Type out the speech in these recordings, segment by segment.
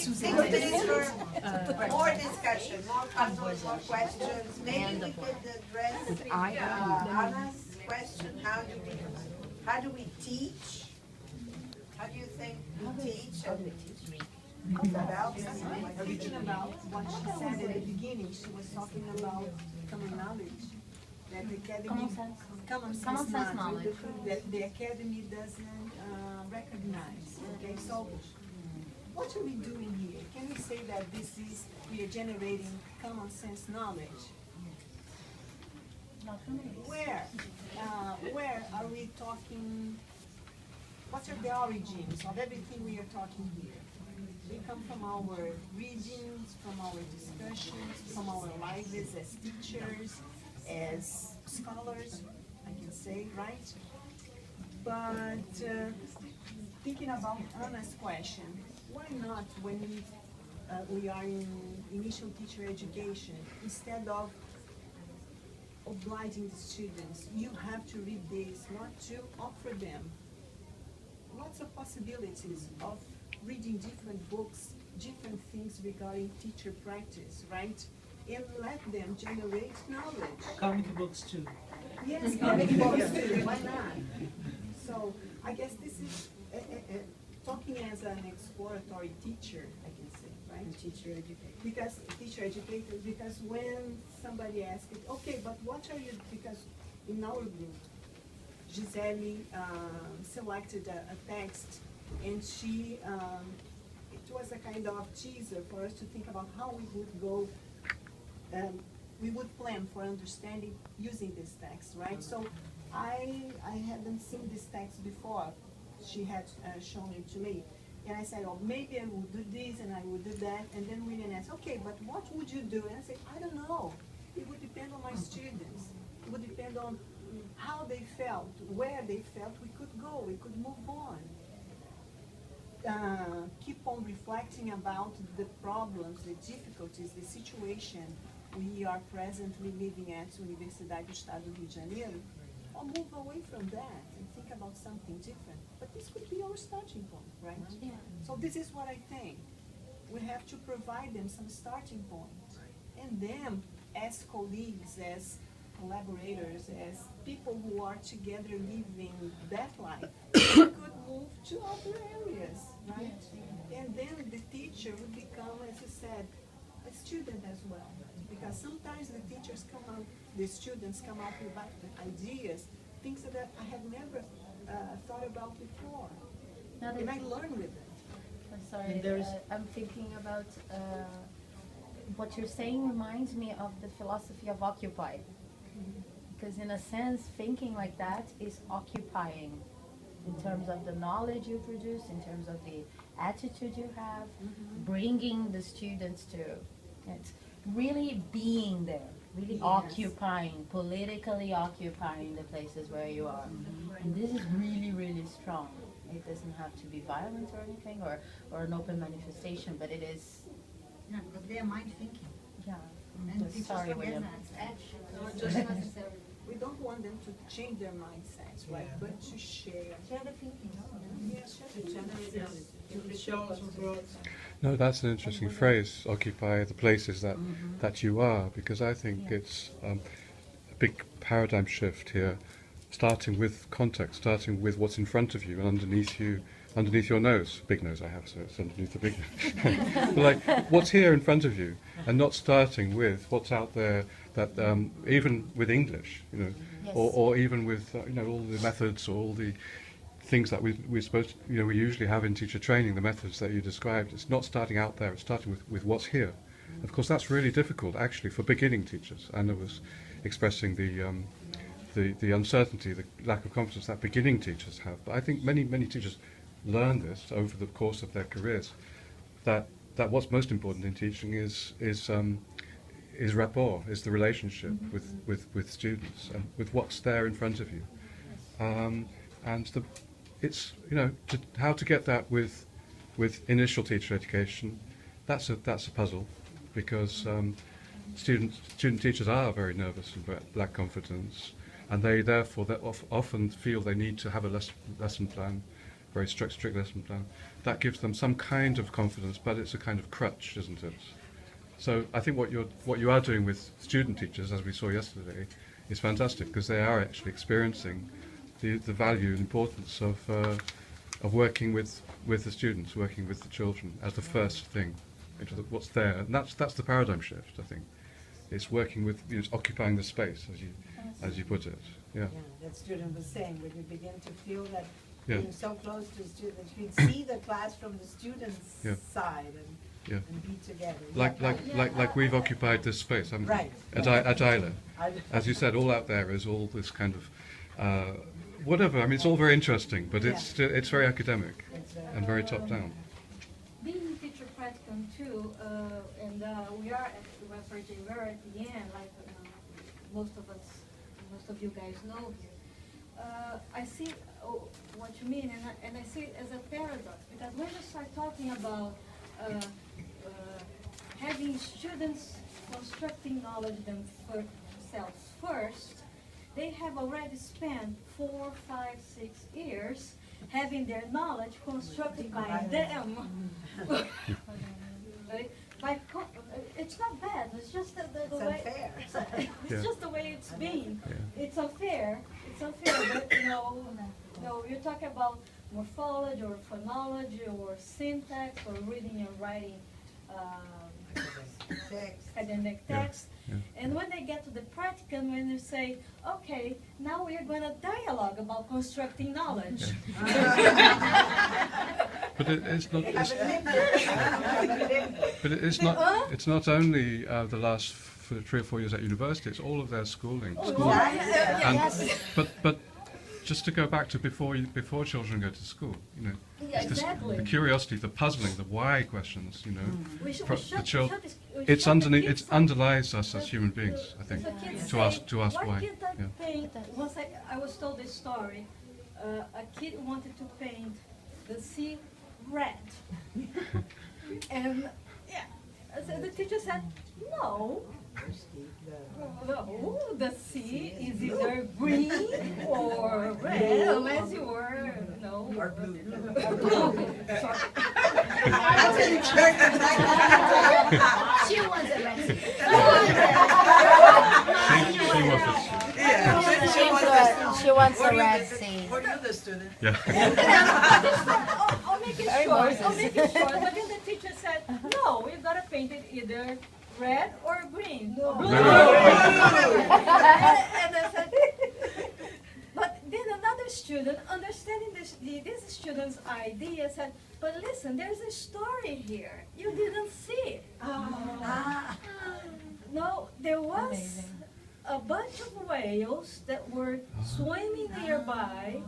Thank you for more discussion, more puzzles, more questions. Maybe we could address Anna's question. How do we teach? How do you think we teach? About Thinking about what she said at the beginning, she was talking about common knowledge, that the academy, common sense knowledge, that the academy doesn't recognize. Okay, so what are we doing here? Can we say that we are generating common sense knowledge? Where are we talking? What are the origins of everything we are talking here? They come from our readings, from our discussions, from our lives as teachers, as scholars, I can say, right? But thinking about Anna's question, why not when we are in initial teacher education, instead of obliging the students, you have to read this, not to offer them lots of possibilities of reading different books, different things regarding teacher practice, right? And let them generate knowledge. Comic books too. Yes, comic books too, why not? So I guess this is talking as an exploratory teacher, I can say, right? Teacher educator. Because when somebody asks, okay, but what are you, because in our group, Gisele selected a text, and she, it was a kind of teaser for us to think about how we would go, we would plan for understanding using this text, right? So I hadn't seen this text before. She had shown it to me. And I said, oh, maybe I will do this and I will do that. And then William asked, okay, but what would you do? And I said, I don't know. It would depend on my students. It would depend on how they felt, where they felt we could go, we could move on. Keep on reflecting about the problems, the difficulties, the situation we are presently living at Universidade do Estado do Rio de Janeiro, or move away from that and think about something different. But this could be our starting point, right? Yeah. So this is what I think. We have to provide them some starting points. And them, as colleagues, as collaborators, as people who are together living that life, could move to other areas, right? And then the teacher would become, as you said, a student as well. Because sometimes the teachers come out, the students come out with ideas, things that I had never thought about before. And I learn with it. I'm sorry, I'm thinking about what you're saying reminds me of the philosophy of occupy. Because in a sense, thinking like that is occupying in terms of the knowledge you produce, in terms of the attitude you have, bringing the students to it. Really being there, really occupying, politically occupying the places where you are. And this is really, really strong. It doesn't have to be violent or anything, or an open manifestation, but it is... Yeah, because they are mind thinking. Yeah. And Sorry, William. Action. No, just necessary. We don't want them to change their mindsets, right? But to share. Share the thinking. Yes, share the thinking. No, that's an interesting phrase, occupy the places that you are, because I think it's a big paradigm shift here, starting with context, starting with what's in front of you and underneath you, underneath your nose. Big nose I have, so it's underneath the big nose. Like, what's here in front of you, and not starting with what's out there, that even with English, you know, or even with, you know, all the methods, or all the things that we're supposed to, you know, we usually have in teacher training, the methods that you described. It's not starting out there, it's starting with what's here. Of course, that's really difficult, actually, for beginning teachers. Anna was expressing the uncertainty, the lack of confidence that beginning teachers have. But I think many teachers learn this over the course of their careers, that what's most important in teaching is rapport, is the relationship with students, and with what's there in front of you. And it's, you know, how to get that with initial teacher education. That's a puzzle, because student teachers are very nervous and lack confidence, and they therefore often feel they need to have a lesson plan, very strict lesson plan. That gives them some kind of confidence, but it's a kind of crutch, isn't it? So I think what you are doing with student teachers, as we saw yesterday, is fantastic, because they are actually experiencing the value and importance of working with the students, working with the children as the first thing into what's there, and that's the paradigm shift. I think it's working with, it's occupying the space, as you put it. Yeah. Yeah, that student was saying, when you begin to feel that Yeah. being so close to students, you can see the class from the students' Yeah. side Yeah. and be together. Like we've occupied this space, haven't we? Right. At Isla. I- As you said, all out there is all this kind of whatever. I mean, it's all very interesting, but it's very academic and very top down. Being teacher practicum too, and we are at Westford, we're at the end, like most of you guys know here. I see what you mean, and I see it as a paradox, because when you start talking about having students constructing knowledge themselves first, they have already spent 4, 5, 6 years having their knowledge constructed by them. Right? It's not bad. It's just the It's way. unfair. It's Yeah. just the way it's been. Yeah. It's unfair. It's unfair. But you talk about morphology or phonology or syntax or reading and writing Text. academic Yeah. text. Yeah. And when they get to the practicum, when you say, okay, now we're going to dialogue about constructing knowledge. But it's not. They haven't lived it. Haven't lived it. But it's not. It's not only the last 3 or 4 years at university. It's all of their schooling. But just to go back to before children go to school, Yeah, it's this- exactly. the curiosity, the puzzling, the why questions. We should, for we the should, chil- we should It's the underneath. kids It some- underlies us as human beings. I think the kids to say, ask why. can't I Yeah. paint? Once I was told this story. A kid wanted to paint the sea red, and so the teacher said, no, the sea is either green or red, unless you were or blue. Sorry. She wants a red sea. She was this. She wants a red sea. For you, the student. Yeah. I'll make it short. I'll make it short. But then the teacher said, no, you gotta paint it either red or green. Blue. And I said, but then another student, understanding this student's idea, said, but listen, there's a story here. You didn't see it. No, there was a bunch of whales that were swimming nearby,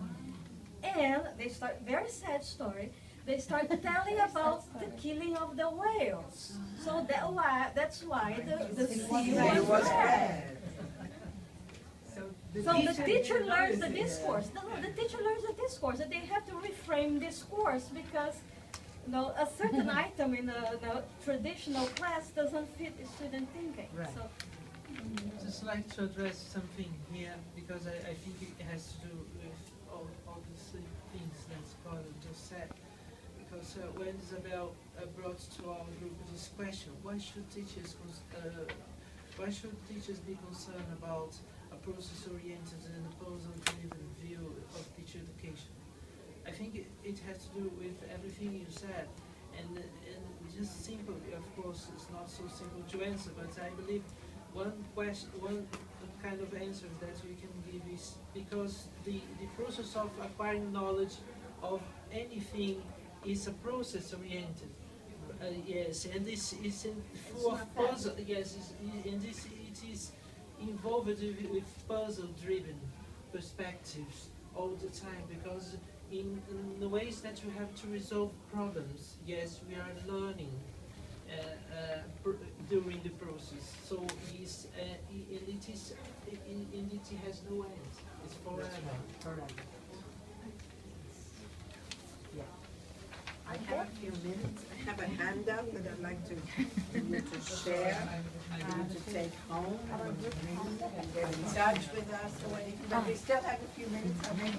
and they start, very sad story, they start telling about the killing of the whales. So that's why the sea was red. So the teacher learns the discourse. No, the teacher learns the discourse, and they have to reframe discourse because a certain item in the traditional class doesn't fit the student thinking. Right. So, Just like to address something here because I think it has to do with all the things that Scott just said. Because when Isabel brought to our group this question, why should teachers be concerned about a process-oriented and a puzzle-driven view of teacher education? I think it has to do with everything you said, and just simple. Of course, it's not so simple to answer, but I believe one kind of answer that we can give is because the process of acquiring knowledge of anything is a process-oriented. Yes, and this is full of puzzle. Yes, and it is involved with puzzle-driven perspectives all the time because in the ways that you have to resolve problems. Yes, we are learning during the process. So it has no end. It's forever. Correct. I I have a few minutes. I have a handout that I'd like to share, to take home and get in touch with us. But we still have a few minutes. How many?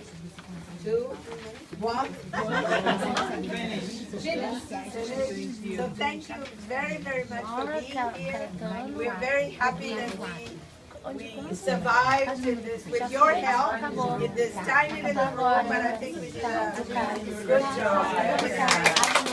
2 minutes? 1? Finish. So thank you very, very much for being here. We're very happy that we survived in this, with your help, in this tiny little room, but I think we did a good job.